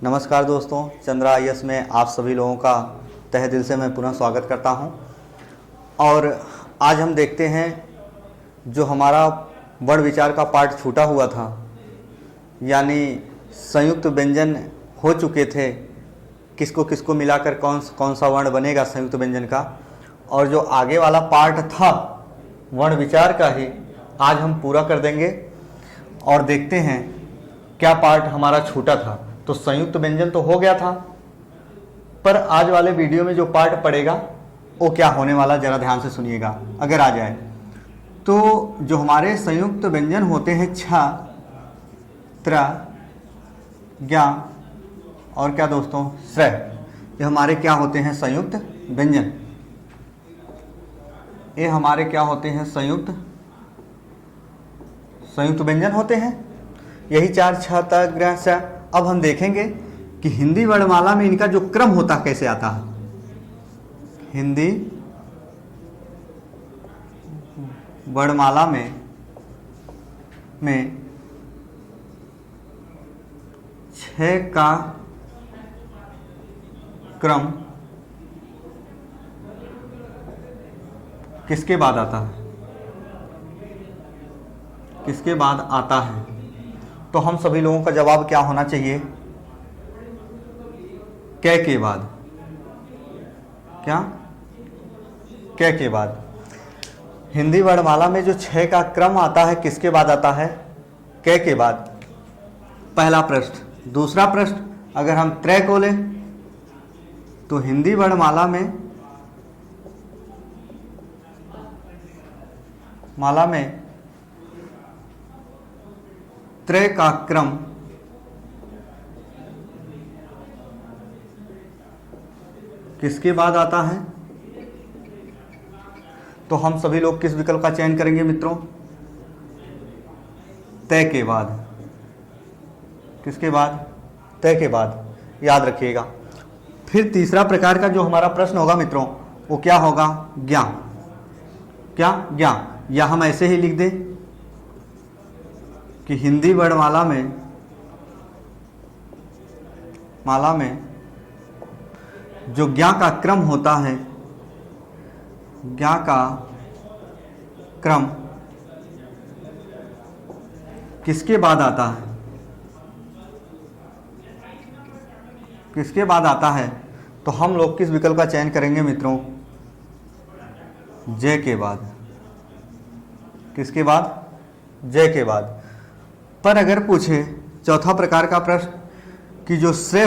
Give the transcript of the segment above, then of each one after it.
नमस्कार दोस्तों, चंद्रा आईएएस में आप सभी लोगों का तहे दिल से मैं पुनः स्वागत करता हूं। और आज हम देखते हैं जो हमारा वर्ण विचार का पार्ट छूटा हुआ था, यानी संयुक्त व्यंजन हो चुके थे, किसको किसको मिलाकर कौन सा वर्ण बनेगा संयुक्त व्यंजन का, और जो आगे वाला पार्ट था वर्ण विचार का ही आज हम पूरा कर देंगे और देखते हैं क्या पार्ट हमारा छूटा था। तो संयुक्त व्यंजन तो हो गया था, पर आज वाले वीडियो में जो पार्ट पड़ेगा वो क्या होने वाला, जरा ध्यान से सुनिएगा। अगर आ जाए तो जो हमारे संयुक्त व्यंजन होते हैं छ, त्र, ज्ञ और क्या दोस्तों, श्रय, ये हमारे क्या होते हैं संयुक्त व्यंजन। ये हमारे क्या होते हैं संयुक्त व्यंजन होते हैं। यही चार, छ, त, ग्र, श। अब हम देखेंगे कि हिंदी वर्णमाला में इनका जो क्रम होता कैसे आता है। हिंदी वर्णमाला में छह का क्रम किसके बाद आता है, किसके बाद आता है। तो हम सभी लोगों का जवाब क्या होना चाहिए, कै के बाद। क्या, कै के बाद। हिंदी वर्णमाला में जो छह का क्रम आता है किसके बाद आता है, कै के बाद। पहला प्रश्न। दूसरा प्रश्न, अगर हम त्रय को लें तो हिंदी वर्णमाला में त्रय का क्रम किसके बाद आता है। तो हम सभी लोग किस विकल्प का चयन करेंगे मित्रों, तय के बाद। किसके बाद, तय के बाद। याद रखिएगा। फिर तीसरा प्रकार का जो हमारा प्रश्न होगा मित्रों वो क्या होगा, ज्ञ। क्या, ज्ञ। या हम ऐसे ही लिख दें कि हिंदी वर्णमाला में जो ज्ञ का क्रम होता है, ज्ञ का क्रम किसके बाद आता है, किसके बाद आता है। तो हम लोग किस विकल्प का चयन करेंगे मित्रों, जय के बाद। किसके बाद, जय के बाद। पर अगर पूछे चौथा प्रकार का प्रश्न कि जो श्रेय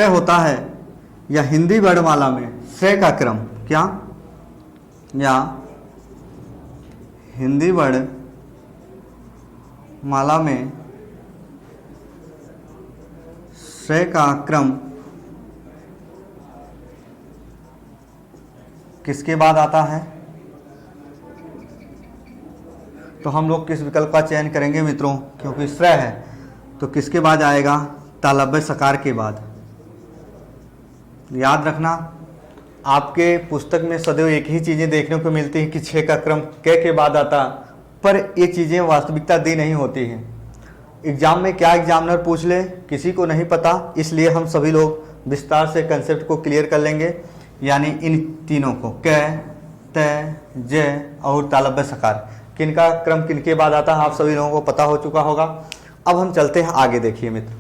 होता है या हिंदी वर्णमाला में श्रेय का क्रम क्या, या हिंदी वर्णमाला में श्रेय का क्रम किसके बाद आता है। तो हम लोग किस विकल्प का चयन करेंगे मित्रों, क्योंकि श्रेय है तो किसके बाद आएगा, तालव्य सकार के बाद। याद रखना, आपके पुस्तक में सदैव एक ही चीज़ें देखने को मिलती हैं कि छः का क्रम कै के बाद आता, पर ये चीज़ें वास्तविकता दी नहीं होती हैं। एग्जाम में क्या एग्जामिनर पूछ ले किसी को नहीं पता, इसलिए हम सभी लोग विस्तार से कंसेप्ट को क्लियर कर लेंगे। यानी इन तीनों को, कै, तय, जय और तालव्य सकार, किनका क्रम किनके बाद आता है आप सभी लोगों को पता हो चुका होगा। अब हम चलते हैं आगे। देखिए मित्र,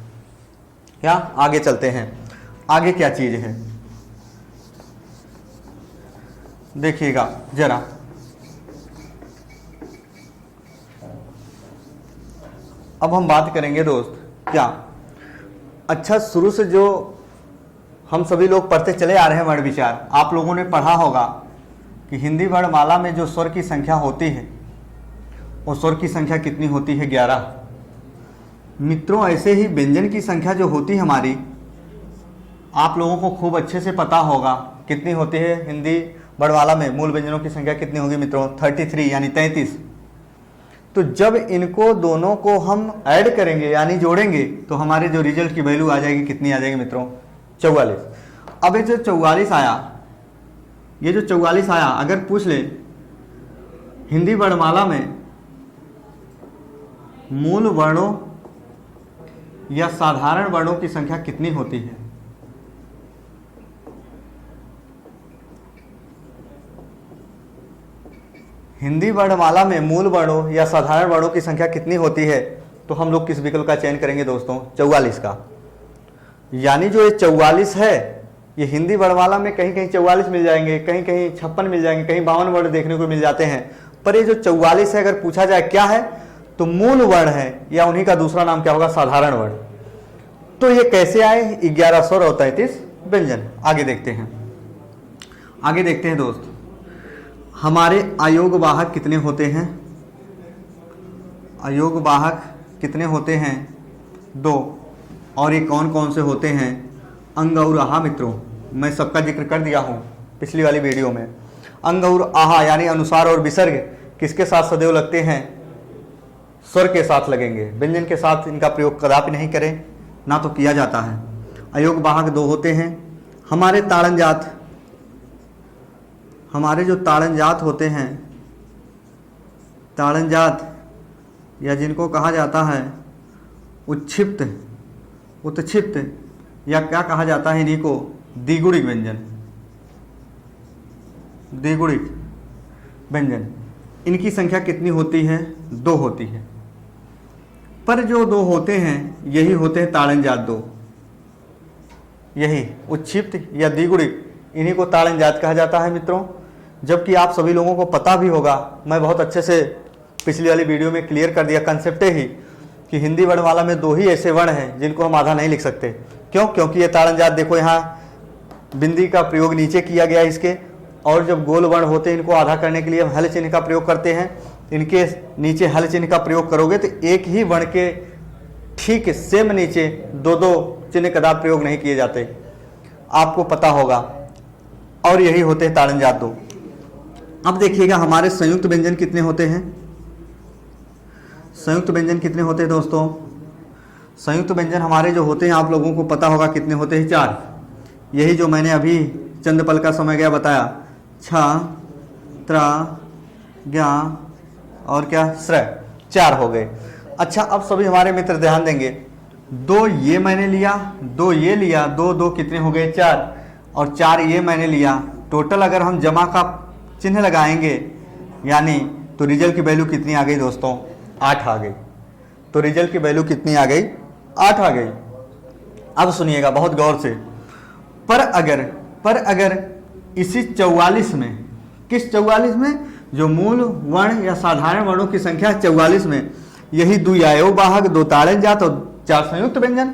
क्या आगे चलते हैं, आगे क्या चीज है देखिएगा जरा। अब हम बात करेंगे दोस्त, क्या अच्छा, शुरू से जो हम सभी लोग पढ़ते चले आ रहे हैं वर्ण विचार, आप लोगों ने पढ़ा होगा कि हिंदी वर्णमाला में जो स्वर की संख्या होती है वो स्वर की संख्या कितनी होती है, 11। मित्रों ऐसे ही व्यंजन की संख्या जो होती है हमारी, आप लोगों को खूब अच्छे से पता होगा कितनी होती है हिंदी वर्णमाला में। मूल व्यंजनों की संख्या कितनी होगी मित्रों, 33 यानी 33। तो जब इनको दोनों को हम ऐड करेंगे यानी जोड़ेंगे तो हमारे जो रिजल्ट की वैल्यू आ जाएगी, कितनी आ जाएगी मित्रों, 44। अब ये जो 44 आया, अगर पूछ ले हिंदी वर्णमाला में मूल वर्णों या साधारण वर्णों की संख्या कितनी होती है? हिंदी वर्णमाला में मूल वर्णों या साधारण वर्णों की संख्या कितनी होती है? तो हम लोग किस विकल्प का चयन करेंगे दोस्तों? 44 का। यानी जो ये 44 है, ये हिंदी वर्णमाला में कहीं कहीं 44 मिल जाएंगे, कहीं कहीं 56 मिल जाएंगे, कहीं 52 वर्ण देखने को मिल जाते हैं, पर ये जो 44 है अगर पूछा जाए क्या है तो मूल वर्ण है, या उन्हीं का दूसरा नाम क्या होगा? साधारण वर्ण। तो ये कैसे आए? 11 स्वर और 33 व्यंजन। आगे देखते हैं, आगे देखते हैं दोस्त, हमारे अयोग वाहक कितने होते हैं? अयोग वाहक कितने होते हैं? 2। और ये कौन कौन से होते हैं? अंग और आहा मित्रों, मैं सबका जिक्र कर दिया हूँ पिछली वाली वीडियो में। अंग और आहा यानी अनुसार और विसर्ग किसके साथ सदैव लगते हैं? स्वर के साथ लगेंगे, व्यंजन के साथ इनका प्रयोग कदापि नहीं करें, ना तो किया जाता है। अयोग वाहक 2 होते हैं। हमारे ताड़नजात, हमारे जो ताड़नजात होते हैं, ताड़नजात या जिनको कहा जाता है उच्छिप्त, उत्क्षिप्त, या क्या कहा जाता है इन्हीं को? द्विगुणिक व्यंजन, द्विगुणिक व्यंजन। इनकी संख्या कितनी होती है? 2 होती है। पर जो 2 होते हैं यही होते हैं ताड़नजात 2, यही उच्छिप्त या द्विगुणिक, इन्हीं को ताड़नजात कहा जाता है मित्रों। जबकि आप सभी लोगों को पता भी होगा, मैं बहुत अच्छे से पिछली वाली वीडियो में क्लियर कर दिया कंसेप्ट ही, कि हिंदी वर्णमाला में 2 ही ऐसे वर्ण हैं जिनको हम आधा नहीं लिख सकते। क्यों? क्योंकि ये ताड़नजात देखो, यहाँ बिंदी का प्रयोग नीचे किया गया इसके, और जब गोल वर्ण होते हैं इनको आधा करने के लिए हम हल चिन्ह का प्रयोग करते हैं। इनके नीचे हल चिन्ह का प्रयोग करोगे तो एक ही वर्ण के ठीक सेम नीचे 2-2 चिन्ह कदापि प्रयोग नहीं किए जाते, आपको पता होगा। और यही होते हैं ताड़नजात 2। अब देखिएगा हमारे संयुक्त व्यंजन कितने होते हैं? संयुक्त व्यंजन कितने होते हैं दोस्तों? संयुक्त व्यंजन हमारे जो होते हैं आप लोगों को पता होगा कितने होते हैं? 4। यही जो मैंने अभी चंद पल का समय गया बताया, छ, त्र, ज्ञ और क्या? श्र, 4 हो गए। अच्छा, अब सभी हमारे मित्र ध्यान देंगे, 2 ये मैंने लिया, 2 ये लिया, 2 कितने हो गए? 4, और 4 ये मैंने लिया। टोटल अगर हम जमा का चिन्ह लगाएंगे यानी, तो रिजल्ट की वैल्यू कितनी आ गई दोस्तों? 8 आ गई। तो रिजल्ट की वैल्यू कितनी आ गई? 8 आ गई। अब सुनिएगा बहुत गौर से, पर अगर इसी 44 में, किस 44 में? जो मूल वर्ण या साधारण वर्णों की संख्या 44 में, यही 2 अयोग वाहक, 2 ताड़नजात और 4 संयुक्त व्यंजन।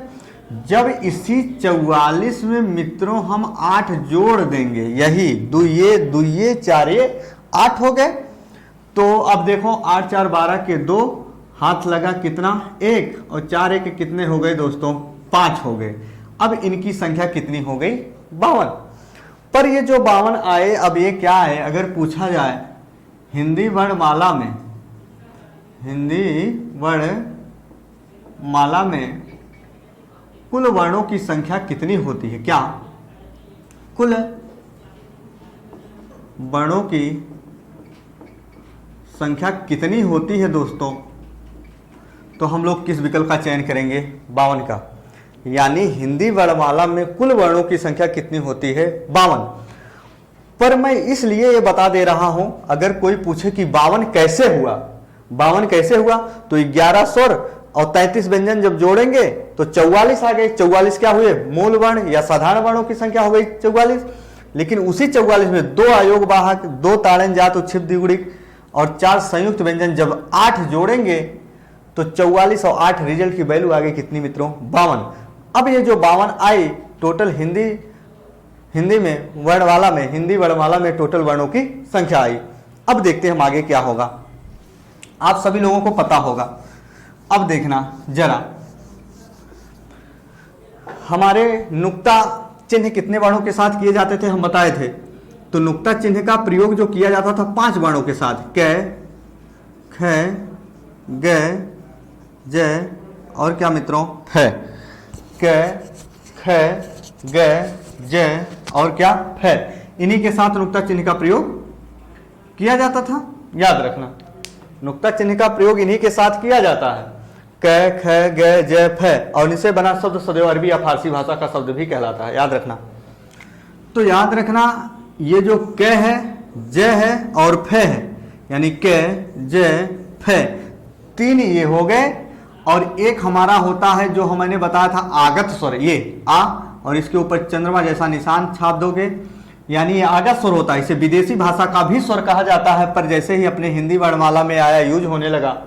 जब इसी 44 में मित्रों हम 8 जोड़ देंगे, यही 2 ये 4 ये 8 हो गए। तो अब देखो 8 4 12 के 2, हाथ लगा कितना? 1, और 4 1 कितने हो गए दोस्तों? 5 हो गए। अब इनकी संख्या कितनी हो गई? 52। पर ये जो 52 आए, अब ये क्या है? अगर पूछा जाए हिंदी वर्णमाला में, हिंदी वर्णमाला में कुल वर्णों की संख्या कितनी होती है? क्या कुल वर्णों की संख्या कितनी होती है दोस्तों? तो हम लोग किस विकल्प का चयन करेंगे? 52 का। यानी हिंदी वर्णमाला में कुल वर्णों की संख्या कितनी होती है? 52। पर मैं इसलिए ये बता दे रहा हूं, अगर कोई पूछे कि 52 कैसे हुआ, 52 कैसे हुआ, तो 11 स्वर और 33 व्यंजन जब जोड़ेंगे तो 44 आ गए। 44 क्या हुए? मूल वर्ण या साधारण वर्णों की संख्या हो गई 44। लेकिन उसी 44 में 2 अयोग वाहक, 2 ताड़नजात उच्छिप्त द्विगुणिक और 4 संयुक्त व्यंजन जब 8 जोड़ेंगे तो 44 और 8 रिजल्ट की वैल्यू आ गई कितनी मित्रों? 52। अब ये जो 52 आई, टोटल हिंदी में वर्णमाला में, हिंदी वर्णमाला में टोटल वर्णों की संख्या आई। अब देखते हैं हम आगे क्या होगा। आप सभी लोगों को पता होगा। अब देखना जरा, हमारे नुक्ता चिन्ह कितने वर्णों के साथ किए जाते थे हम बताए थे। तो नुक्ता चिन्ह का प्रयोग जो किया जाता था 5 वर्णों के साथ, क, ख, ग, ज और क्या मित्रों? फ। क, ख, ग, ज और क्या? फ। इन्हीं के साथ नुक्ता चिन्ह का प्रयोग किया जाता था। याद रखना, नुक्ता चिन्ह का प्रयोग इन्हीं के साथ किया जाता है। क ख ग ज फ, और इनसे बना शब्द सदैव अरबी या फारसी भाषा का शब्द भी कहलाता है, याद रखना। तो याद रखना ये जो क है, ज है और फ है, यानी क ज फ, तीन ये हो गए, और एक हमारा होता है जो मैंने बताया था आगत स्वर, ये आ, और इसके ऊपर चंद्रमा जैसा निशान छाप दोगे, यानी ये आगत स्वर होता है। इसे विदेशी भाषा का भी स्वर कहा जाता है, पर जैसे ही अपने हिंदी वर्णमाला में आया, यूज होने लगा,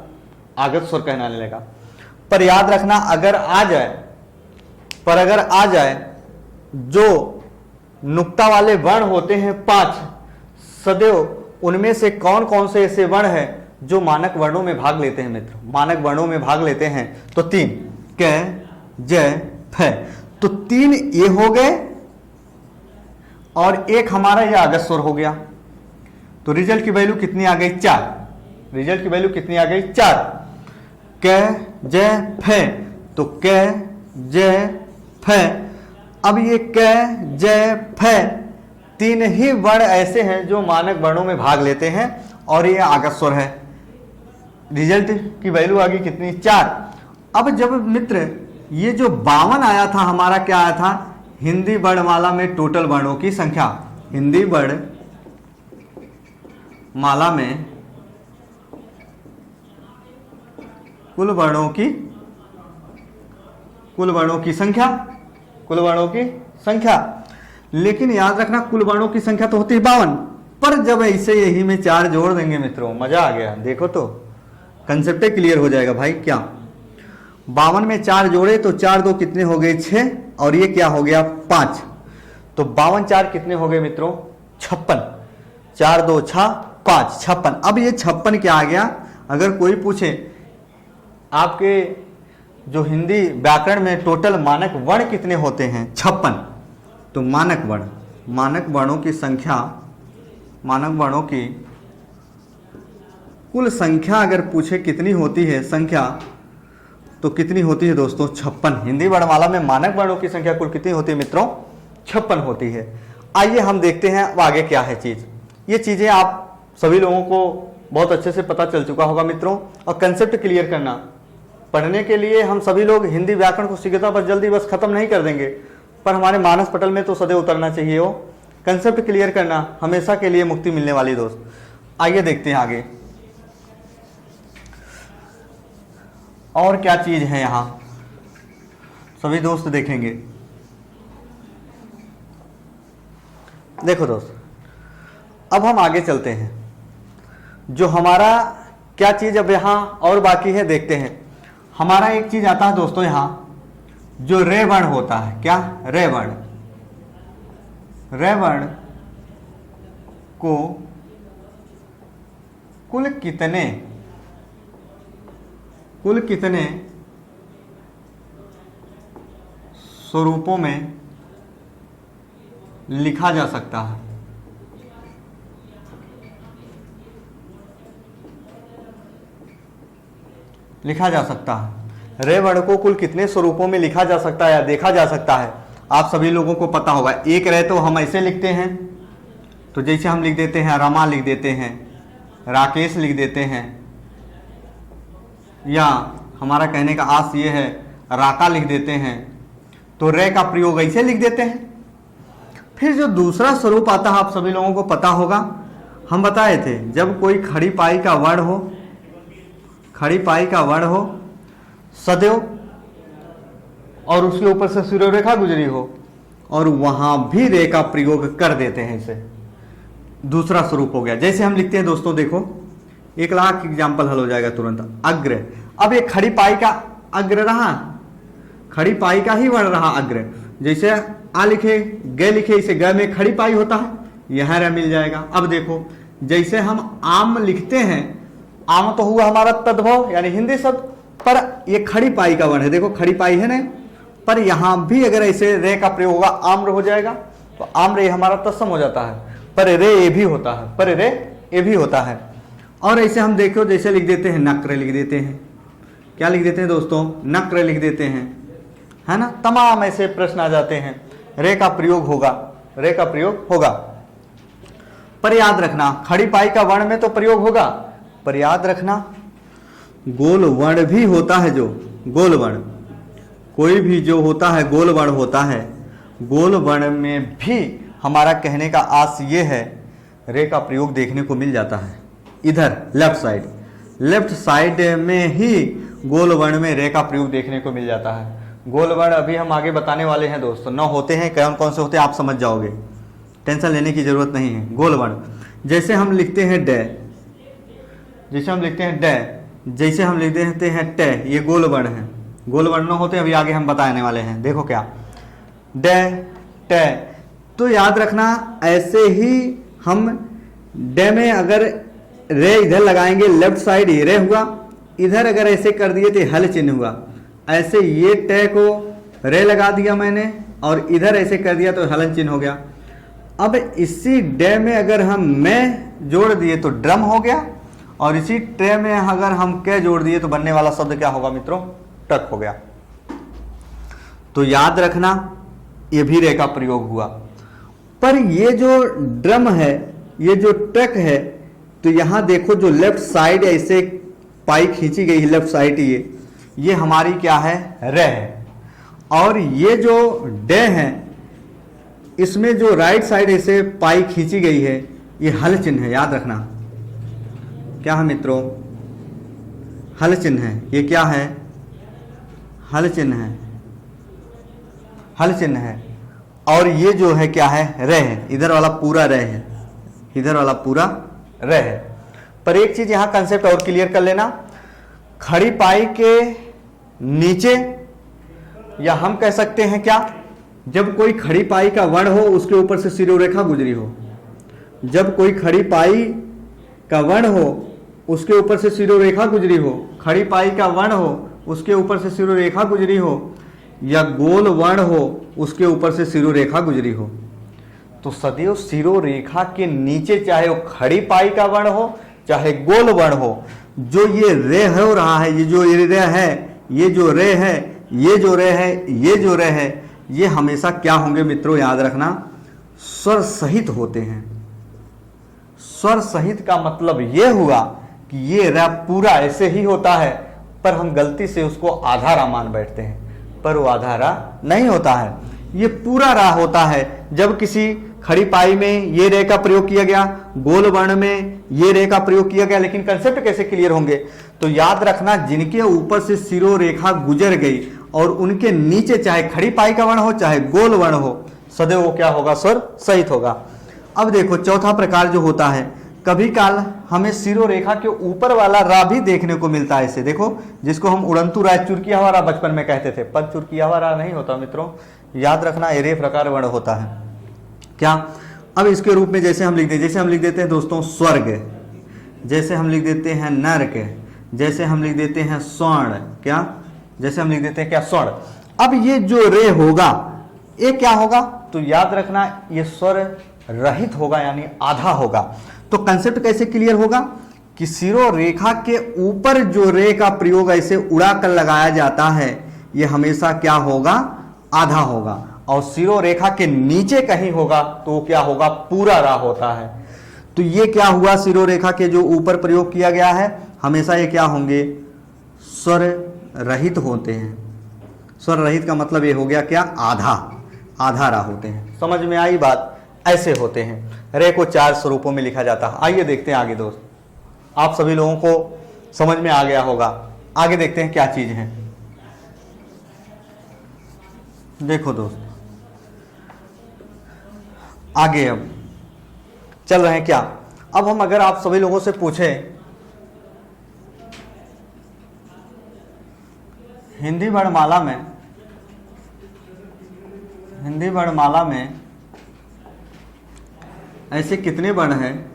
आगत स्वर कहलाने लगा। पर याद रखना अगर आ जाए, जो नुक्ता वाले वर्ण होते हैं 5 सदैव, उनमें से कौन कौन से ऐसे वर्ण हैं जो मानक वर्णों में भाग लेते हैं मित्र, मानक वर्णों में भाग लेते हैं, तो 3 क ज फ, तो 3 ये हो गए और एक हमारा ये आगत स्वर हो गया। तो रिजल्ट की वैल्यू कितनी आ गई? 4। रिजल्ट की वैल्यू कितनी आ गई? 4। क ज फ, तो क ज फ। अब ये क ज फ 3 ही वर्ण ऐसे हैं जो मानक वर्णों में भाग लेते हैं, और ये आगत स्वर है। रिजल्ट की वैल्यू आ गई कितनी? 4। अब जब मित्र ये जो 52 आया था, हमारा क्या आया था? हिंदी वर्णमाला में टोटल वर्णों की संख्या, हिंदी वर्णमाला में कुल वर्णों की संख्या, लेकिन याद रखना कुल वर्णों की संख्या तो होती है 52, पर जब ऐसे यही में 4 जोड़ देंगे मित्रों, मजा आ गया। देखो तो कंसेप्ट क्लियर हो जाएगा भाई। क्या 52 में 4 जोड़े तो 4 2 कितने हो गए? 6, और ये क्या हो गया? 5। तो 52 4 कितने हो गए मित्रों? 56। 4 2 6 5, 56। अब ये 56 क्या आ गया? अगर कोई पूछे आपके जो हिंदी व्याकरण में टोटल मानक वर्ण कितने होते हैं? 56। तो मानक वर्णों की संख्या, मानक वर्णों की कुल संख्या अगर पूछे कितनी होती है संख्या, तो कितनी होती है दोस्तों? 56। हिंदी वर्णमाला में मानक वर्णों की संख्या कुल कितनी होती है मित्रों? 56 होती है। आइए हम देखते हैं अब आगे क्या है चीज। ये चीजें आप सभी लोगों को बहुत अच्छे से पता चल चुका होगा मित्रों, और कंसेप्ट क्लियर करना, पढ़ने के लिए हम सभी लोग हिंदी व्याकरण को शीघ्रता पर जल्दी बस खत्म नहीं कर देंगे, पर हमारे मानस पटल में तो सदैव उतरना चाहिए। वो कंसेप्ट क्लियर करना हमेशा के लिए मुक्ति मिलने वाली दोस्त। आइए देखते हैं आगे और क्या चीज है यहां, सभी दोस्त देखेंगे। देखो दोस्त, अब हम आगे चलते हैं। जो हमारा क्या चीज अब यहां और बाकी है देखते हैं। हमारा एक चीज आता है दोस्तों यहां, जो रे वर्ण होता है। क्या? रे वर्ण। रे वर्ण को कुल कितने स्वरूपों में लिखा जा सकता है? लिखा जा सकता है। रे वर्ण को कुल कितने स्वरूपों में लिखा जा सकता है या देखा जा सकता है? आप सभी लोगों को पता होगा। एक रे तो हम ऐसे लिखते हैं, तो जैसे हम लिख देते हैं रमा लिख देते हैं, राकेश लिख देते हैं, या हमारा कहने का आस ये है राका लिख देते हैं, तो रे का प्रयोग ऐसे लिख देते हैं। फिर जो दूसरा स्वरूप आता है आप सभी लोगों को पता होगा, हम बताए थे, जब कोई खड़ी पाई का वर्ण हो सदैव और उसके ऊपर से सूर्य रेखा गुजरी हो, और वहां भी रे का प्रयोग कर देते हैं, इसे दूसरा स्वरूप हो गया। जैसे हम लिखते हैं दोस्तों, देखो 1 लाख एग्जाम्पल हल हो जाएगा तुरंत। अग्र, अब एक खड़ी पाई का अग्र रहा, खड़ी पाई का ही वर्ण रहा अग्र। जैसे आ लिखे ग लिखे, इसे ग में खड़ी पाई होता है, यह रे मिल जाएगा। अब देखो जैसे हम आम लिखते हैं, आम तो हुआ हमारा तद्भव यानी हिंदी शब्द, पर ये खड़ी पाई का वर्ण है। देखो खड़ी पाई है ना, पर यहां भी अगर ऐसे रे का प्रयोग होगा आम्र हो जाएगा, तो आम्र ये हमारा तत्सम हो जाता है, पर रे ये भी होता है, पर रे ये भी होता है। और ऐसे हम देखो जैसे लिख देते हैं नक्र लिख देते हैं, क्या लिख देते हैं दोस्तों? नक्र लिख देते हैं, है ना। तमाम ऐसे प्रश्न आ जाते हैं, रे का प्रयोग होगा, रे का प्रयोग होगा। पर याद रखना खड़ी पाई का वर्ण में तो प्रयोग होगा, पर याद रखना गोल वर्ण भी होता है, जो गोल वर्ण, कोई भी जो होता है गोल वर्ण होता है, गोल वर्ण में भी हमारा कहने का आस ये है, रे का प्रयोग देखने को मिल जाता है। इधर लेफ्ट साइड में ही गोल वर्ण में रे का प्रयोग देखने को मिल जाता है। गोल वर्ण अभी हम आगे बताने वाले हैं दोस्तों, 9 होते हैं, कौन कौन से होते हैं आप समझ जाओगे, टेंशन लेने की जरूरत नहीं है। गोल वर्ण जैसे हम लिखते हैं डे, जैसे हम लिखते हैं डे, जैसे हम लिख देते हैं टे, ये गोल वर्ण है। गोल वर्ण होते हैं, अभी आगे हम बताने वाले हैं। देखो क्या, डे टे, तो याद रखना ऐसे ही हम डे में अगर रे इधर लगाएंगे, लेफ्ट साइड ये रे हुआ, इधर अगर ऐसे कर दिए तो हल चिन्ह हुआ। ऐसे ये टे को रे लगा दिया मैंने और इधर ऐसे कर दिया तो हलन चिन्ह हो गया। अब इसी डे में अगर हम मैं जोड़ दिए तो ड्रम हो गया, और इसी ट्रे में अगर हम के जोड़ दिए तो बनने वाला शब्द क्या होगा मित्रों, टक हो गया। तो याद रखना ये भी रे का प्रयोग हुआ। पर ये जो ड्रम है, ये जो टक है, तो यहां देखो जो लेफ्ट साइड ऐसे पाई खींची गई है, लेफ्ट साइड ये हमारी क्या है, रे है। और ये जो डे है, इसमें जो राइट साइड ऐसे पाई खींची गई है, ये हल चिन्ह है। याद रखना क्या है मित्रों, हल चिन्ह है। ये क्या है, हल चिन्ह है, हल चिन्ह है। और ये जो है क्या है, रे है, इधर वाला पूरा रे है, इधर वाला पूरा रे है। पर एक चीज यहां कंसेप्ट और क्लियर कर लेना, खड़ी पाई के नीचे, या हम कह सकते हैं क्या, जब कोई खड़ी पाई का वर्ण हो उसके ऊपर से शिरोरेखा गुजरी हो, जब कोई खड़ी पाई का वर्ण हो उसके ऊपर से शिरोरेखा गुजरी हो, खड़ी पाई का वर्ण हो उसके ऊपर से शिरोरेखा गुजरी हो, या गोल वर्ण हो उसके ऊपर से शिरोरेखा गुजरी हो, तो सदैव शिरोरेखा के नीचे, चाहे वो खड़ी पाई का वर्ण हो चाहे गोल वर्ण हो, जो ये रे हो रहा है, ये जो ये रे है, ये जो रे है, ये जो रे है, ये जो रे है, ये हमेशा क्या होंगे मित्रों, याद रखना, स्वर सहित होते हैं। स्वर सहित का मतलब ये हुआ कि ये रा पूरा ऐसे ही होता है, पर हम गलती से उसको आधा रा मान बैठते हैं, पर वो आधा रा नहीं होता है, ये पूरा रा होता है। जब किसी खड़ी पाई में ये रे का प्रयोग किया गया, गोल वर्ण में ये रे का प्रयोग किया गया, लेकिन कंसेप्ट कैसे क्लियर होंगे, तो याद रखना जिनके ऊपर से शिरोरेखा गुजर गई और उनके नीचे चाहे खड़ी पाई का वर्ण हो चाहे गोल वर्ण हो, सदैव वो क्या होगा, स्वर सहित होगा। अब देखो चौथा प्रकार जो होता है, कभी काल हमें शिरोरेखा के ऊपर वाला रा भी देखने को मिलता है। इसे देखो, जिसको हम उड़ंतु रा, चुरकिया हुआ रा बचपन में कहते थे, पर चुरकिया हुआ रा नहीं होता मित्रों, याद रखना ये रे प्रकार वर्ण होता है। क्या, अब इसके रूप में जैसे हम लिख देते, जैसे हम लिख देते हैं दोस्तों स्वर्ग, जैसे हम लिख देते हैं नरक, जैसे हम लिख देते हैं स्वर्ण, क्या, जैसे हम लिख देते हैं क्या, स्वर्ण। अब ये जो रे होगा ये क्या होगा, तो याद रखना ये स्वर रहित होगा, यानी आधा होगा। तो कंसेप्ट कैसे क्लियर होगा कि शिरोरेखा के ऊपर जो रे का प्रयोग ऐसे उड़ा कर लगाया जाता है, ये हमेशा क्या होगा, आधा होगा, और शिरोरेखा के नीचे कहीं होगा तो क्या होगा, पूरा रा होता है। तो ये क्या हुआ, शिरोरेखा के जो ऊपर प्रयोग किया गया है हमेशा ये क्या होंगे, स्वर रहित होते हैं। स्वर रहित का मतलब ये हो गया क्या, आधा रा होते हैं। समझ में आई बात, ऐसे होते हैं। रे को 4 स्वरूपों में लिखा जाता है। आइए देखते हैं आगे दोस्त, आप सभी लोगों को समझ में आ गया होगा। आगे देखते हैं क्या चीज है। देखो दोस्त, आगे अब चल रहे हैं क्या। अब हम अगर आप सभी लोगों से पूछें, हिंदी वर्णमाला में ऐसे कितने वर्ण हैं,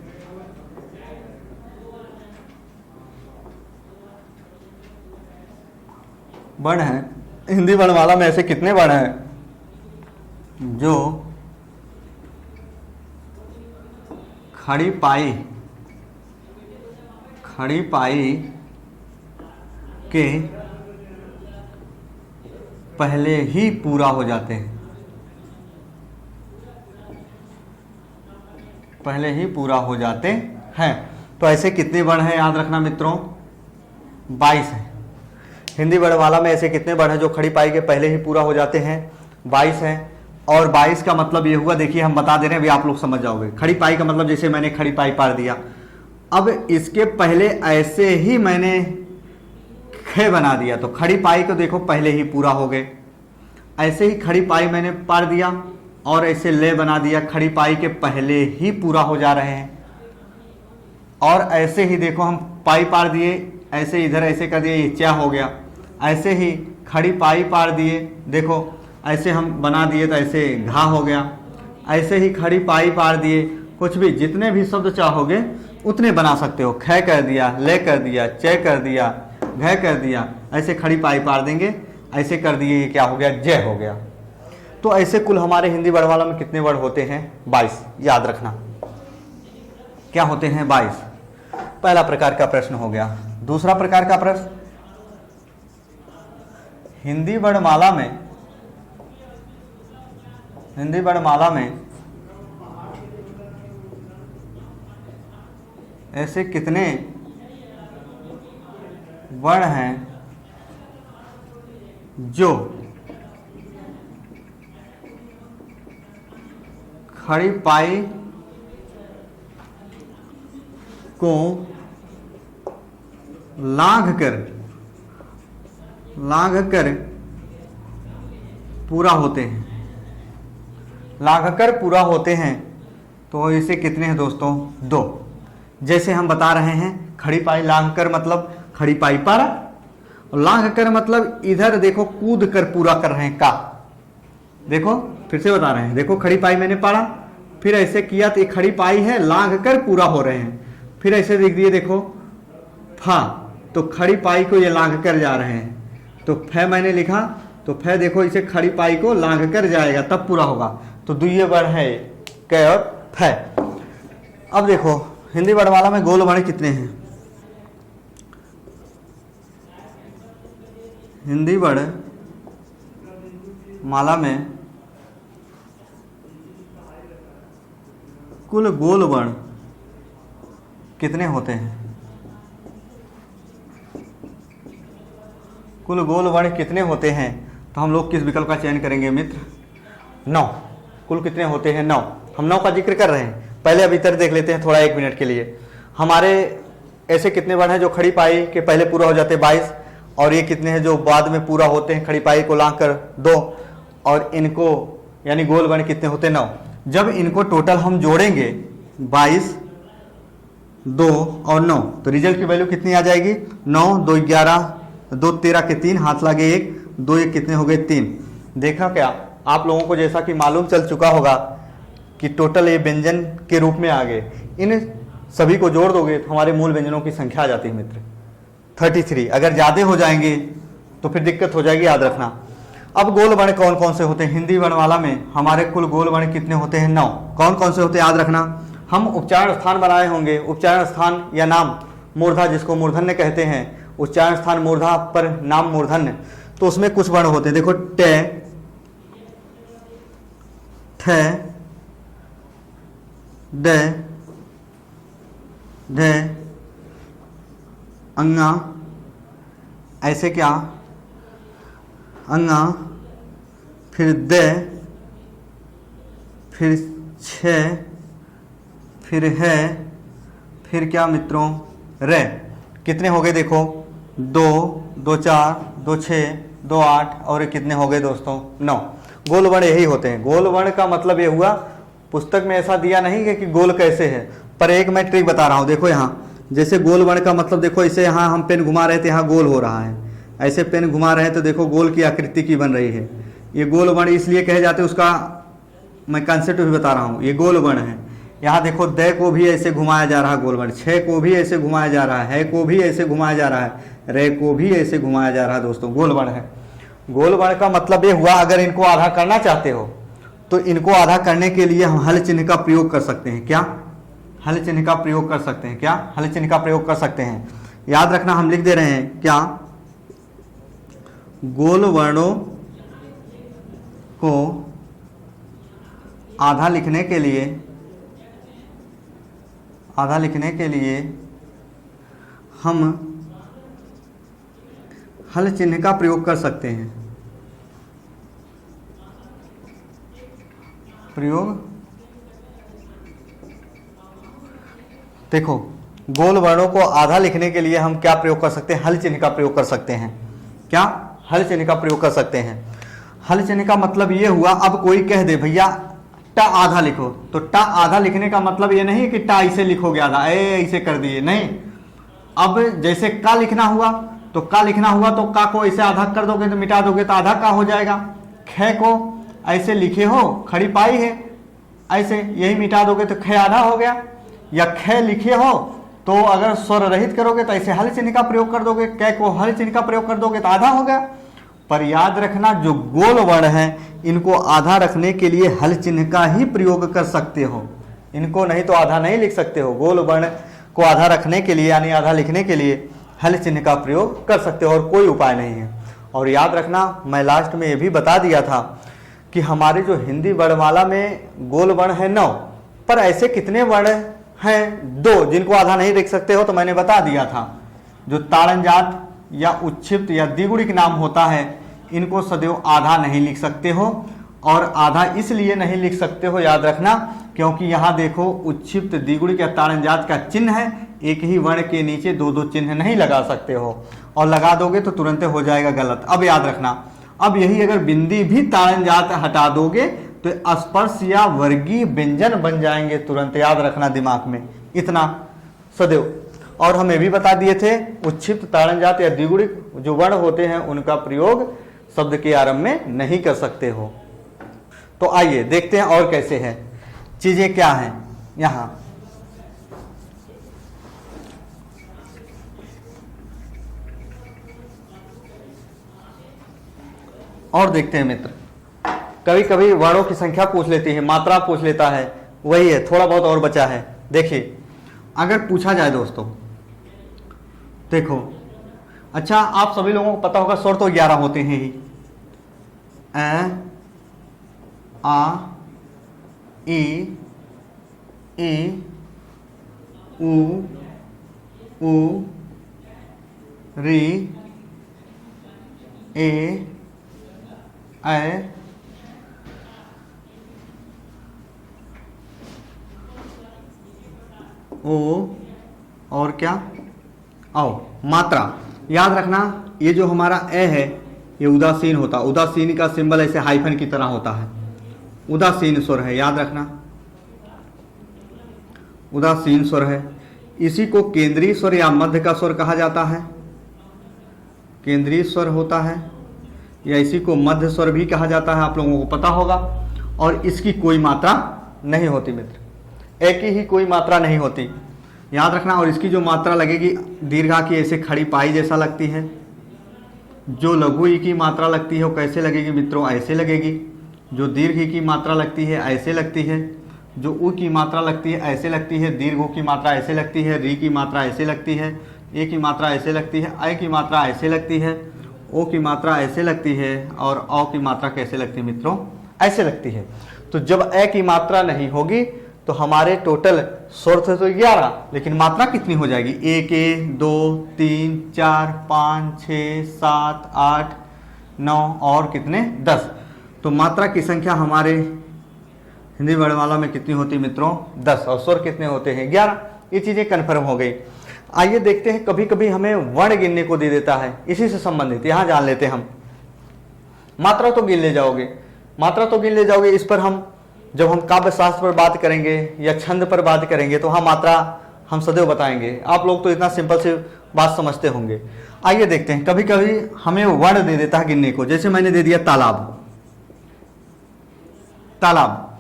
वर्ण हैं, हिंदी वर्णमाला में ऐसे कितने वर्ण हैं जो खड़ी पाई के पहले ही पूरा हो जाते हैं, पहले ही पूरा हो जाते हैं। तो ऐसे कितने वर्ण हैं, याद रखना मित्रों, 22 है। हिंदी वर्णमाला में ऐसे कितने वर्ण हैं जो खड़ी पाई के पहले ही पूरा हो जाते हैं? 22 हैं। और 22 का मतलब ये हुआ, देखिए हम बता दे रहे हैं, अभी आप लोग समझ जाओगे। खड़ी पाई का मतलब जैसे मैंने खड़ी पाई पार दिया, अब इसके पहले ऐसे ही मैंने खे बना दिया तो खड़ी पाई को देखो पहले ही पूरा हो गए। ऐसे ही खड़ी पाई मैंने पार दिया और ऐसे ले बना दिया, खड़ी पाई के पहले ही पूरा हो जा रहे हैं। और ऐसे ही देखो हम पाई पार दिए, ऐसे इधर ऐसे कर दिए, ये चा हो गया। ऐसे ही खड़ी पाई पार दिए, देखो ऐसे हम बना दिए तो ऐसे घा हो गया। ऐसे ही खड़ी पाई पार दिए, कुछ भी जितने भी शब्द चाहोगे उतने बना सकते हो। ख कर दिया, ले कर दिया, च कर दिया, घ कर दिया, ऐसे खड़ी पाई पार देंगे, ऐसे कर दिए, ये क्या हो गया? जय हो गया। तो ऐसे कुल हमारे हिंदी वर्णमाला में कितने वर्ण होते हैं? 22। याद रखना क्या होते हैं? 22। पहला प्रकार का प्रश्न हो गया। दूसरा प्रकार का प्रश्न, हिंदी वर्णमाला में ऐसे कितने वर्ण हैं जो खड़ी पाई को लांघ कर पूरा होते हैं? लांघ कर पूरा होते हैं तो ऐसे कितने हैं दोस्तों? 2। जैसे हम बता रहे हैं, खड़ी पाई लांघ कर मतलब खड़ी पाई पारा, और लांघ कर मतलब इधर देखो कूद कर पूरा कर रहे हैं का। देखो फिर से बता रहे हैं, देखो खड़ी पाई मैंने पारा, फिर ऐसे किया तो ये खड़ी पाई है, लांघ कर पूरा हो रहे हैं। फिर ऐसे देख दिए, देखो फा, तो खड़ी पाई को ये लांघ कर जा रहे हैं। तो फै मैंने लिखा, तो फै देखो इसे खड़ी पाई को लांघ कर जाएगा तब पूरा होगा। तो द्वितीय वर्ण है क और फै। अब देखो हिंदी वर्णमाला में गोल वर्ण कितने हैं? हिंदी वर्णमाला में कुल गोल वर्ण कितने होते हैं? कुल गोल वर्ण कितने होते हैं? तो हम लोग किस विकल्प का चयन करेंगे मित्र? 9। कुल कितने होते हैं? 9। हम 9 का जिक्र कर रहे हैं। पहले अब इधर देख लेते हैं थोड़ा 1 मिनट के लिए। हमारे ऐसे कितने वर्ण हैं जो खड़ी पाई के पहले पूरा हो जाते हैं? 22। और ये कितने हैं जो बाद में पूरा होते हैं खड़ी पाई को लांघ कर? 2। और इनको यानी गोल वर्ण कितने होते हैं? 9। जब इनको टोटल हम जोड़ेंगे 22, 2 और 9 तो रिजल्ट की वैल्यू कितनी आ जाएगी? 9, 2 11, 2 13 के 3, हाथ लगे 1, 2 1 कितने हो गए? 3। देखा क्या आप लोगों को, जैसा कि मालूम चल चुका होगा कि टोटल ये व्यंजन के रूप में आ गए। इन सभी को जोड़ दोगे तो हमारे मूल व्यंजनों की संख्या आ जाती है मित्र 33। अगर ज़्यादा हो जाएंगे तो फिर दिक्कत हो जाएगी, याद रखना। अब गोल वर्ण कौन कौन से होते हैं? हिंदी वर्णमाला में हमारे कुल गोल वर्ण कितने होते हैं? 9। कौन कौन से होते हैं? याद रखना। हम उच्चारण स्थान बनाए होंगे, उच्चारण स्थान या नाम मूर्धा, जिसको मूर्धन्य कहते हैं, उच्चारण स्थान मूर्धा पर नाम मूर्धन्य, तो उसमें कुछ वर्ण होते हैं। देखो टे, ठ, ड, ढ, अंगा, ऐसे क्या अंगा, फिर द, फिर छ, फिर है, फिर क्या मित्रों? रे। कितने हो गए? देखो 2, 2 4, 2 6, 2 8 और ये कितने हो गए दोस्तों? 9। गोल वर्ण यही होते हैं। गोल वर्ण का मतलब ये हुआ, पुस्तक में ऐसा दिया नहीं है कि गोल कैसे है, पर एक मैं ट्रिक बता रहा हूँ। देखो यहाँ जैसे गोल वर्ण का मतलब देखो, इसे यहाँ हम पेन घुमा रहे थे, यहाँ गोल हो रहा है, ऐसे पेन घुमा रहे हैं तो देखो गोल की आकृति की बन रही है। ये गोल वर्ण इसलिए कहे जाते हैं, उसका मैं कंसेप्ट भी बता रहा हूँ। ये गोल वर्ण है। यहाँ देखो द को भी ऐसे घुमाया जा रहा है गोल वर्ण, छ को भी ऐसे घुमाया जा रहा है को भी ऐसे घुमाया जा रहा है, रे को भी ऐसे घुमाया जा रहा है दोस्तों, गोल वर्ण है। गोल वर्ण का मतलब ये हुआ, अगर इनको आधा करना चाहते हो तो इनको आधा करने के लिए हम हल चिन्ह का प्रयोग कर सकते हैं। क्या? हल चिन्ह का प्रयोग कर सकते हैं। क्या? हल चिन्ह का प्रयोग कर सकते हैं। याद रखना, हम लिख दे रहे हैं क्या? गोल वर्णों को आधा लिखने के लिए हम हल चिन्ह का प्रयोग कर सकते हैं। प्रयोग, देखो गोल वर्णों को आधा लिखने के लिए हम क्या प्रयोग कर सकते हैं? हल चिन्ह का प्रयोग कर सकते हैं। क्या? हल चिन्ह का प्रयोग कर सकते हैं। हल चिन्ह का मतलब ये हुआ, अब कोई कह दे भैया टा आधा लिखो, तो टा आधा लिखने का मतलब ये नहीं कि टा इसे लिखोगे आधा, ऐसे कर दिए, नहीं। अब जैसे का लिखना हुआ, तो का लिखना हुआ तो का को ऐसे आधा कर दोगे तो मिटा दोगे तो आधा का हो जाएगा। ख को ऐसे लिखे हो, खड़ी पाई है, ऐसे यही मिटा दोगे तो ख आधा हो गया। या ख लिखे हो तो अगर स्वर रहित करोगे तो ऐसे हल चिन्ह का प्रयोग कर दोगे, कै को हल चिन्ह का प्रयोग कर दोगे तो आधा हो गया। पर याद रखना, जो गोल वर्ण है इनको आधा रखने के लिए हल चिन्ह का ही प्रयोग कर सकते हो, इनको नहीं तो आधा नहीं लिख सकते हो। गोल वर्ण को आधा रखने के लिए यानी आधा लिखने के लिए हल चिन्ह का प्रयोग कर सकते हो और कोई उपाय नहीं है। और याद रखना, मैं लास्ट में ये भी बता दिया था कि हमारे जो हिंदी वर्णमाला में गोल वर्ण है 9, पर ऐसे कितने वर्ण हैं? 2, जिनको आधा नहीं लिख सकते हो। तो मैंने बता दिया था, जो ताड़नजात या उच्छिप्त या द्विगुणिक नाम होता है, इनको सदैव आधा नहीं लिख सकते हो। और आधा इसलिए नहीं लिख सकते हो, याद रखना, क्योंकि यहाँ देखो उच्छिप्त, द्विगुणिक या ताड़नजात का चिन्ह है, एक ही वर्ण के नीचे 2-2 चिन्ह नहीं लगा सकते हो, और लगा दोगे तो तुरंत हो जाएगा गलत। अब याद रखना, अब यही अगर बिंदी भी ताड़नजात हटा दोगे तो स्पर्श या वर्गीय व्यंजन बन जाएंगे तुरंत, याद रखना दिमाग में इतना सदैव। और हमें भी बता दिए थे, उच्छिप्त, ताड़नजात या द्विगुणिक जो वर्ण होते हैं उनका प्रयोग शब्द के आरंभ में नहीं कर सकते हो। तो आइए देखते हैं और कैसे है, चीजें क्या हैं यहां। और देखते हैं मित्र, कभी कभी वर्णों की संख्या पूछ लेती है, मात्रा पूछ लेता है, वही है, थोड़ा बहुत और बचा है। देखिए अगर पूछा जाए दोस्तों, देखो अच्छा आप सभी लोगों को पता होगा स्वर तो 11 होते हैं ही, ए, आ, ई, उ, री, ए, ओ और क्या? आओ। मात्रा याद रखना, ये जो हमारा ए है ये उदासीन होता, उदासीन का सिंबल ऐसे हाइफन की तरह होता है, उदासीन स्वर है, याद रखना उदासीन स्वर है। इसी को केंद्रीय स्वर या मध्य का स्वर कहा जाता है, केंद्रीय स्वर होता है, या इसी को मध्य स्वर भी कहा जाता है, आप लोगों को पता होगा। और इसकी कोई मात्रा नहीं होती मित्र, एक ही कोई मात्रा नहीं होती, याद रखना। और इसकी जो मात्रा लगेगी दीर्घा की ऐसे खड़ी पाई जैसा लगती है, जो लघु ई की मात्रा लगती है वो कैसे लगेगी मित्रों? ऐसे लगेगी। जो दीर्घ ई की मात्रा लगती है ऐसे लगती है, जो उ की मात्रा लगती है ऐसे लगती है, दीर्घ उ की मात्रा ऐसे लगती है, री की मात्रा ऐसे लगती है, ए की मात्रा ऐसे लगती है, ऐ की मात्रा ऐसे लगती है, ओ की मात्रा ऐसे लगती है, और औ की मात्रा कैसे लगती है मित्रों? ऐसे लगती है। तो जब ए की मात्रा नहीं होगी तो हमारे टोटल स्वर थे तो 11, लेकिन मात्रा कितनी हो जाएगी? 1, 2, 3, 4, 5, 6, 7, 8, 9 और कितने? 10। तो मात्रा की संख्या हमारे हिंदी वर्णमाला में कितनी होती मित्रों? 10। और स्वर कितने होते हैं? 11। ये चीजें कन्फर्म हो गई। आइए देखते हैं, कभी कभी हमें वर्ण गिनने को दे देता है, इसी से संबंधित यहां जान लेते हैं हम। मात्रा तो गिन ले जाओगे, मात्रा तो गिन ले जाओगे, इस पर हम जब हम काव्य शास्त्र पर बात करेंगे या छंद पर बात करेंगे तो हाँ मात्रा हम सदैव बताएंगे। आप लोग तो इतना सिंपल से बात समझते होंगे। आइए देखते हैं, कभी कभी हमें वर्ण दे देता है गिनने को, जैसे मैंने दे दिया तालाब। तालाब,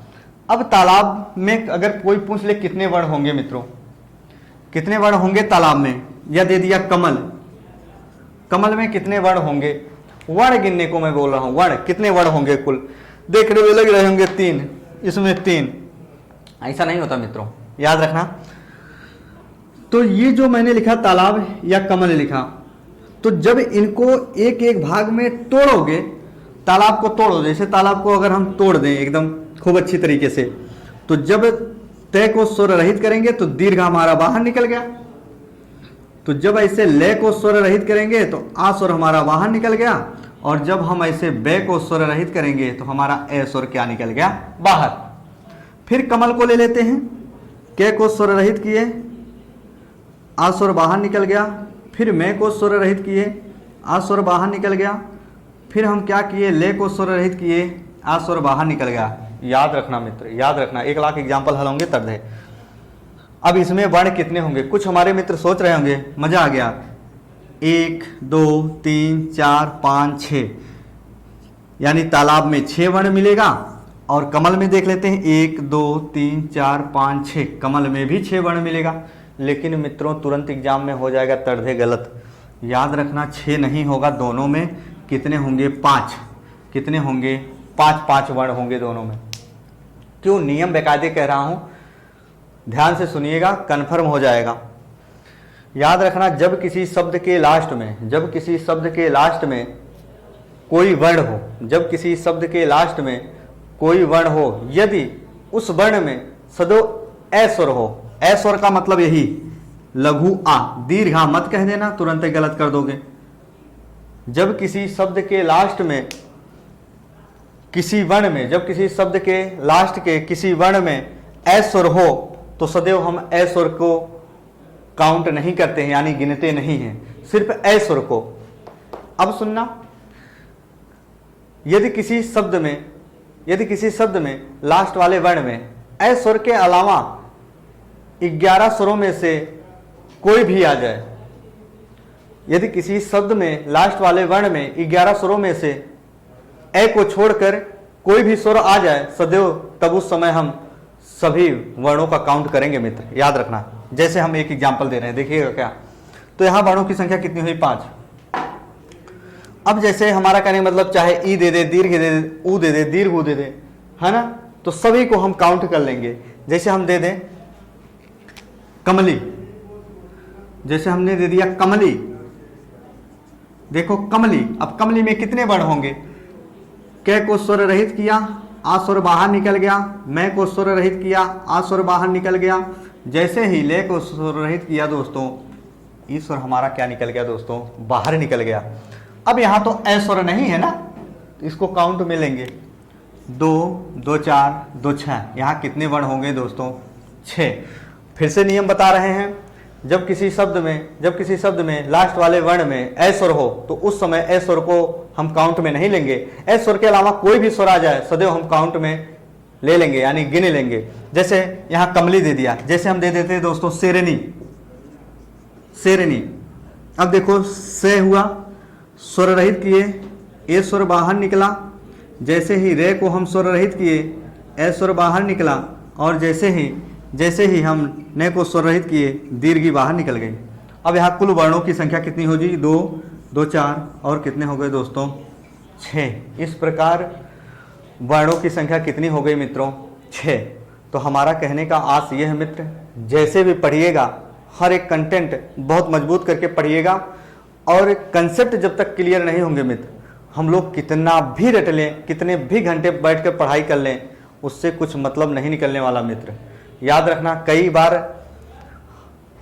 अब तालाब में अगर कोई पूछ ले कितने वर्ण होंगे मित्रों, कितने वर्ण होंगे तालाब में, या दे दिया कमल, कमल में कितने वर्ण होंगे? वर्ण गिनने को मैं बोल रहा हूं, वर्ण कितने वर्ण होंगे कुल? देखने में लग रहे होंगे 3, इसमें 3, ऐसा नहीं होता मित्रों, याद रखना। तो ये जो मैंने लिखा तालाब या कमल लिखा, तो जब इनको एक एक भाग में तोड़ोगे, तालाब को तोड़ो, जैसे तालाब को अगर हम तोड़ दें एकदम खूब अच्छी तरीके से, तो जब तय को स्वर रहित करेंगे तो दीर्घ हमारा बाहर निकल गया, तो जब ऐसे ले को स्वर रहित करेंगे तो आ स्वर हमारा बाहर निकल गया, और जब हम ऐसे बे को स्वर रहित करेंगे तो हमारा ए स्वर क्या निकल गया, बाहर। फिर कमल को ले लेते हैं, के को स्वर रहित किए, आ स्वर बाहर निकल गया। फिर मैं को स्वर रहित किए, आ स्वर बाहर निकल गया। फिर हम क्या किए, ले को स्वर रहित किए, आ स्वर बाहर निकल गया। याद रखना मित्र, याद रखना, 1 लाख एग्जाम्पल हल होंगे तब है। अब इसमें वर्ण कितने होंगे, कुछ हमारे मित्र सोच रहे होंगे, मजा आ गया, 1 2 3 4 5 6, यानी तालाब में 6 वर्ण मिलेगा। और कमल में देख लेते हैं 1 2 3 4 5 6, कमल में भी 6 वर्ण मिलेगा। लेकिन मित्रों तुरंत एग्जाम में हो जाएगा तड़धे गलत। याद रखना 6 नहीं होगा, दोनों में कितने होंगे, 5। कितने होंगे, 5 वर्ण होंगे दोनों में। क्यों, नियम बेकायदे कह रहा हूं, ध्यान से सुनिएगा, कन्फर्म हो जाएगा। याद रखना जब किसी शब्द के लास्ट में, जब किसी शब्द के लास्ट में कोई वर्ण हो, जब किसी शब्द के लास्ट में कोई वर्ण हो, यदि उस वर्ण में सदैव ए स्वर हो, ए स्वर का मतलब यही लघु आ, दीर्घ आ मत कह देना, तुरंत गलत कर दोगे। जब किसी शब्द के लास्ट में किसी वर्ण में, जब किसी शब्द के लास्ट के किसी वर्ण में ए स्वर हो तो सदैव हम ए स्वर को काउंट नहीं करते हैं, यानी गिनते नहीं हैं, सिर्फ ए स्वर को। अब सुनना, यदि किसी शब्द में लास्ट वाले वर्ण में ए स्वर के अलावा 11 स्वरों में से कोई भी आ जाए, यदि किसी शब्द में लास्ट वाले वर्ण में 11 स्वरों में से ए को छोड़कर कोई भी स्वर आ जाए सदैव, तब उस समय हम सभी वर्णों का काउंट करेंगे मित्र, याद रखना। जैसे हम एक एग्जांपल दे रहे हैं, देखिएगा क्या, तो यहां वर्णों की संख्या कितनी हुई, 5। अब जैसे हमारा कहने का मतलब चाहे ई दे दे, दीर्घ दे दे, ऊ दे दे, दीर्घ ऊ दे दे, है ना, तो सभी को हम काउंट कर लेंगे। जैसे हम दे दें कमली, जैसे हमने दे दिया कमली, देखो कमली, अब कमली में कितने वर्ण होंगे, के को स्वर रहित किया, आ स्वर बाहर निकल गया, मैं को स्वर रहित किया, आ स्वर बाहर निकल गया। जैसे ही ले को स्वर रहित किया दोस्तों, ई स्वर हमारा क्या निकल गया दोस्तों, बाहर निकल गया। अब यहाँ तो ए स्वर नहीं है ना, तो इसको काउंट में लेंगे, 2 2 4 2 6, यहाँ कितने वर्ण होंगे दोस्तों, 6। फिर से नियम बता रहे हैं, जब किसी शब्द में लास्ट वाले वर्ण में ए स्वर हो तो उस समय ए स्वर को हम काउंट में नहीं लेंगे, ए स्वर के अलावा कोई भी स्वर आ जाए सदैव हम काउंट में ले लेंगे, यानी गिने लेंगे। जैसे यहाँ कमली दे दिया, जैसे हम दे देते हैं दोस्तों शेरनी, शेरनी। अब देखो से हुआ, स्वर रहित किए, ए स्वर बाहर निकला। जैसे ही रे को हम स्वर रहित किए, ए स्वर बाहर निकला, और जैसे ही हम ने को स्वर रहित किए, दीर्घी बाहर निकल गई। अब यहाँ कुल वर्णों की संख्या कितनी होगी, 2 2 4, और कितने हो गए दोस्तों, 6। इस प्रकार वर्णों की संख्या कितनी हो गई मित्रों, 6। तो हमारा कहने का आस ये है मित्र, जैसे भी पढ़िएगा हर एक कंटेंट बहुत मजबूत करके पढ़िएगा, और कंसेप्ट जब तक क्लियर नहीं होंगे मित्र, हम लोग कितना भी रट लें, कितने भी घंटे बैठ कर पढ़ाई कर लें, उससे कुछ मतलब नहीं निकलने वाला मित्र। याद रखना, कई बार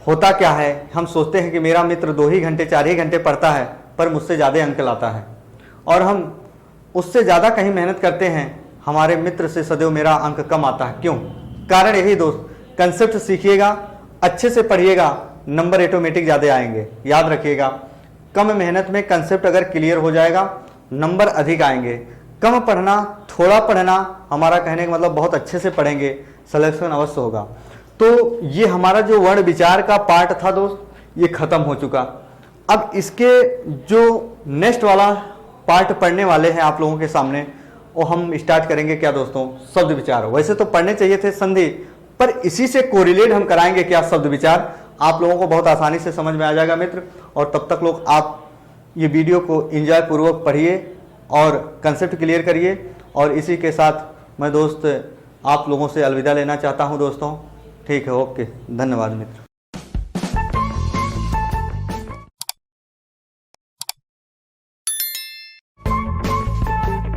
होता क्या है, हम सोचते हैं कि मेरा मित्र 2 ही घंटे 4 ही घंटे पढ़ता है, पर मुझसे ज़्यादा अंक लाता है, और हम उससे ज़्यादा कहीं मेहनत करते हैं, हमारे मित्र से सदैव मेरा अंक कम आता है। क्यों? कारण यही दोस्त, कंसेप्ट सीखिएगा, अच्छे से पढ़िएगा, नंबर ऑटोमेटिक ज़्यादा आएंगे। याद रखिएगा, कम मेहनत में कंसेप्ट अगर क्लियर हो जाएगा, नंबर अधिक आएंगे। कम पढ़ना, थोड़ा पढ़ना, हमारा कहने का मतलब बहुत अच्छे से पढ़ेंगे, सिलेक्शन अवश्य होगा। तो ये हमारा जो वर्ण विचार का पार्ट था दोस्त, ये खत्म हो चुका। अब इसके जो नेक्स्ट वाला पार्ट पढ़ने वाले हैं आप लोगों के सामने, वो हम स्टार्ट करेंगे क्या दोस्तों, शब्द विचार। वैसे तो पढ़ने चाहिए थे संधि, पर इसी से कोरिलेट हम कराएंगे क्या, शब्द विचार। आप लोगों को बहुत आसानी से समझ में आ जाएगा मित्र, और तब तक लोग आप ये वीडियो को एंजॉय पूर्वक पढ़िए और कंसेप्ट क्लियर करिए। और इसी के साथ मैं दोस्त आप लोगों से अलविदा लेना चाहता हूं दोस्तों। ठीक है, ओके, धन्यवाद मित्र।